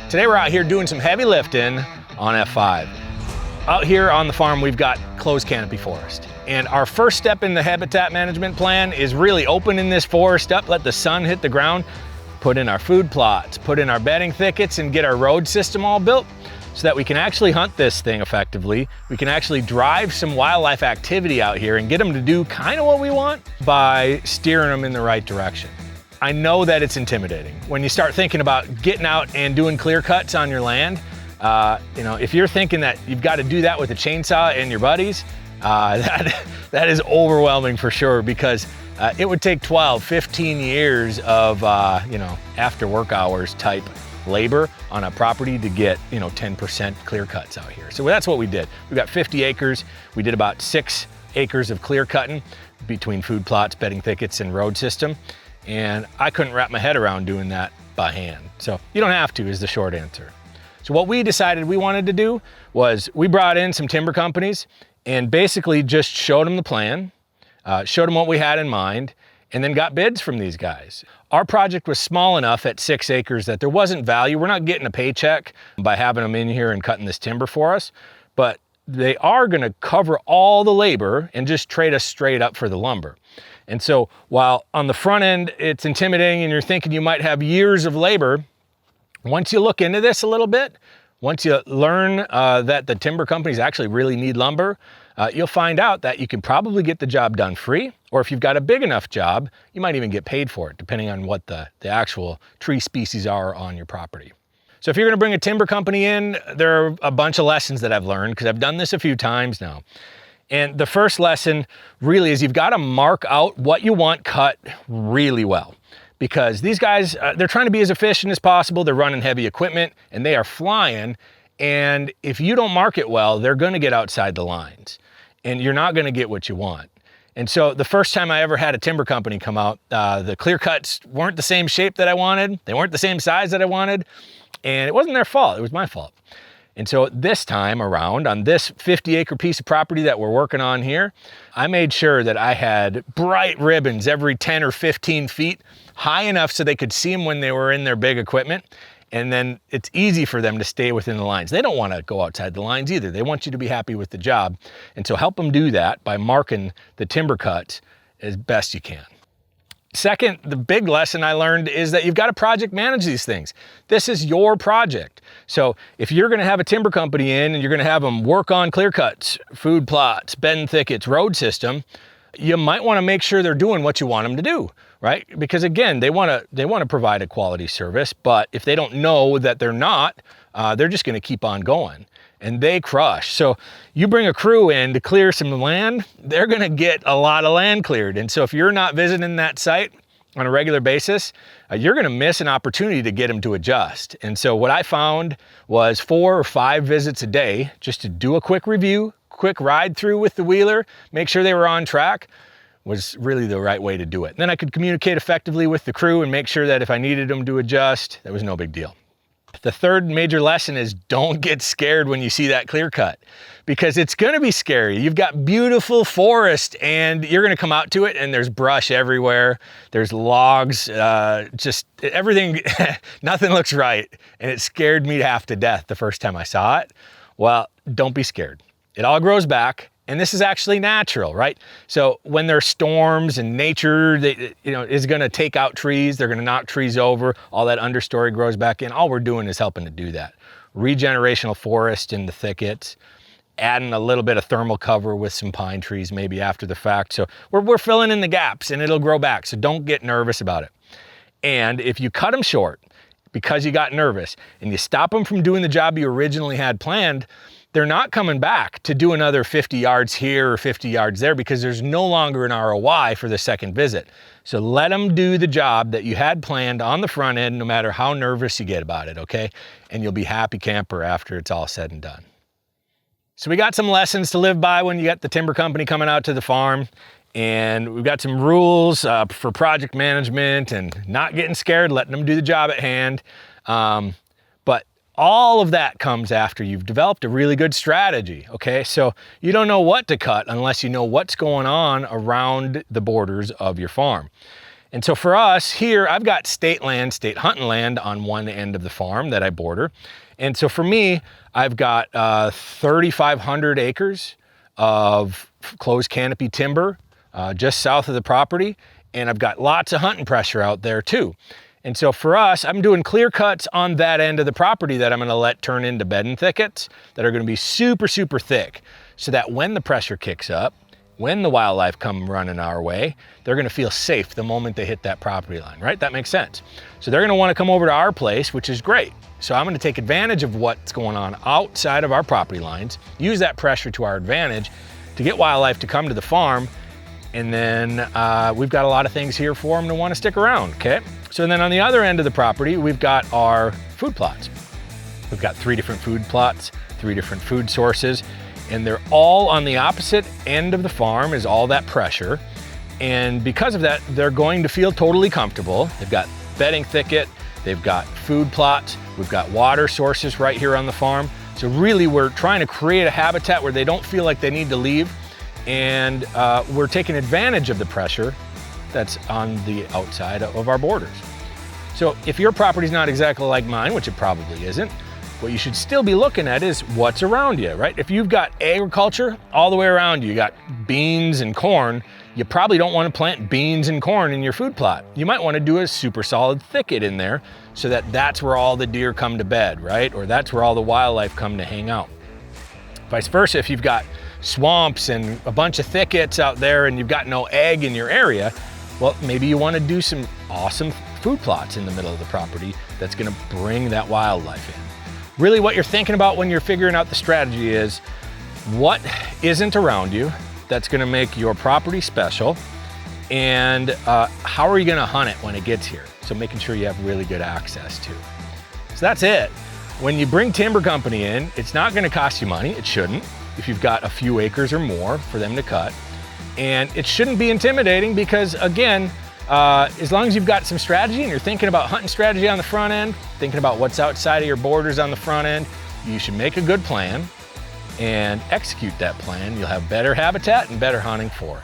Today we're out here doing some heavy lifting on F5. Out here on the farm we've got closed canopy forest. And our first step in the habitat management plan is really opening this forest up, let the sun hit the ground, put in our food plots, put in our bedding thickets, and get our road system all built so that we can actually hunt this thing effectively. We can actually drive some wildlife activity out here and get them to do kind of what we want by steering them in the right direction. I know that it's intimidating when you start thinking about getting out and doing clear cuts on your land. If you're thinking that you've got to do that with a chainsaw and your buddies, that is overwhelming for sure, because it would take 12, 15 years of after work hours type labor on a property to get 10% clear cuts out here. So that's what we did. We got 50 acres. We did about 6 acres of clear cutting between food plots, bedding thickets, and road system. And I couldn't wrap my head around doing that by hand. So you don't have to, is the short answer. So what we decided we wanted to do was we brought in some timber companies and basically just showed them the plan, showed them what we had in mind, and then got bids from these guys. Our project was small enough at 6 acres that there wasn't value. We're not getting a paycheck by having them in here and cutting this timber for us, but they are gonna cover all the labor and just trade us straight up for the lumber. And so while on the front end it's intimidating and you're thinking you might have years of labor, once you look into this a little bit, once you learn that the timber companies actually really need lumber, you'll find out that you can probably get the job done free, or if you've got a big enough job, you might even get paid for it, depending on what the actual tree species are on your property. So if you're gonna bring a timber company in, there are a bunch of lessons that I've learned, because I've done this a few times now. And the first lesson really is you've got to mark out what you want cut really well, because these guys, they're trying to be as efficient as possible. They're running heavy equipment and they are flying. And if you don't mark it well, they're going to get outside the lines and you're not going to get what you want. And so the first time I ever had a timber company come out, the clear cuts weren't the same shape that I wanted. They weren't the same size that I wanted. And it wasn't their fault. It was my fault. And so this time around, on this 50-acre piece of property that we're working on here, I made sure that I had bright ribbons every 10 or 15 feet, high enough so they could see them when they were in their big equipment. And then it's easy for them to stay within the lines. They don't want to go outside the lines either. They want you to be happy with the job. And so help them do that by marking the timber cuts as best you can. Second, the big lesson I learned is that you've got to project manage these things. This is your project. So if you're going to have a timber company in and you're going to have them work on clear cuts, food plots, bedding thickets, road system, you might want to make sure they're doing what you want them to do, right? Because again, they want to provide a quality service, but if they don't know that they're not, they're just going to keep on going. And they crush. So you bring a crew in to clear some land, they're gonna get a lot of land cleared. And so if you're not visiting that site on a regular basis, you're gonna miss an opportunity to get them to adjust. And so what I found was 4 or 5 visits a day just to do a quick review, quick ride through with the wheeler, make sure they were on track, was really the right way to do it. And then I could communicate effectively with the crew and make sure that if I needed them to adjust, that was no big deal. The third major lesson is don't get scared when you see that clear cut, because it's going to be scary. You've got beautiful forest and you're going to come out to it and there's brush everywhere. There's logs, just everything, nothing looks right. And it scared me half to death the first time I saw it. Well, don't be scared. It all grows back. And this is actually natural, right? So when there's storms and nature is going to take out trees, they're going to knock trees over, all that understory grows back in. All we're doing is helping to do that. Regenerational forest in the thickets, adding a little bit of thermal cover with some pine trees maybe after the fact. So we're filling in the gaps and it'll grow back. So don't get nervous about it. And if you cut them short because you got nervous and you stop them from doing the job you originally had planned, they're not coming back to do another 50 yards here or 50 yards there, because there's no longer an ROI for the second visit. So let them do the job that you had planned on the front end, no matter how nervous you get about it, okay? And you'll be happy camper after it's all said and done. So we got some lessons to live by when you got the timber company coming out to the farm, and we've got some rules for project management and not getting scared, letting them do the job at hand. But all of that comes after you've developed a really good strategy, okay? So you don't know what to cut unless you know what's going on around the borders of your farm. And so for us here, I've got state land, state hunting land on one end of the farm that I border. And so for me, I've got 3,500 acres of closed canopy timber just south of the property. And I've got lots of hunting pressure out there too. And so for us, I'm doing clear cuts on that end of the property that I'm gonna let turn into bedding thickets that are gonna be super, super thick, so that when the pressure kicks up, when the wildlife come running our way, they're gonna feel safe the moment they hit that property line, right? That makes sense. So they're gonna wanna come over to our place, which is great. So I'm gonna take advantage of what's going on outside of our property lines, use that pressure to our advantage to get wildlife to come to the farm. And then we've got a lot of things here for them to want to stick around, okay? So then on the other end of the property, we've got our food plots. We've got 3 different food plots, 3 different food sources, and they're all on the opposite end of the farm is all that pressure. And because of that, they're going to feel totally comfortable. They've got bedding thicket, they've got food plots, we've got water sources right here on the farm. So really we're trying to create a habitat where they don't feel like they need to leave. And we're taking advantage of the pressure that's on the outside of our borders. So if your property's not exactly like mine, which it probably isn't, what you should still be looking at is what's around you, right? If you've got agriculture all the way around you, you got beans and corn, you probably don't want to plant beans and corn in your food plot. You might want to do a super solid thicket in there so that that's where all the deer come to bed, right? Or that's where all the wildlife come to hang out. Vice versa, if you've got swamps and a bunch of thickets out there and you've got no ag in your area, well, maybe you want to do some awesome food plots in the middle of the property that's going to bring that wildlife in. Really what you're thinking about when you're figuring out the strategy is what isn't around you that's going to make your property special, and how are you going to hunt it when it gets here? So making sure you have really good access to. So that's it. When you bring timber company in, it's not going to cost you money. It shouldn't, if you've got a few acres or more for them to cut. And it shouldn't be intimidating because, again, as long as you've got some strategy and you're thinking about hunting strategy on the front end, thinking about what's outside of your borders on the front end, you should make a good plan and execute that plan. You'll have better habitat and better hunting for it.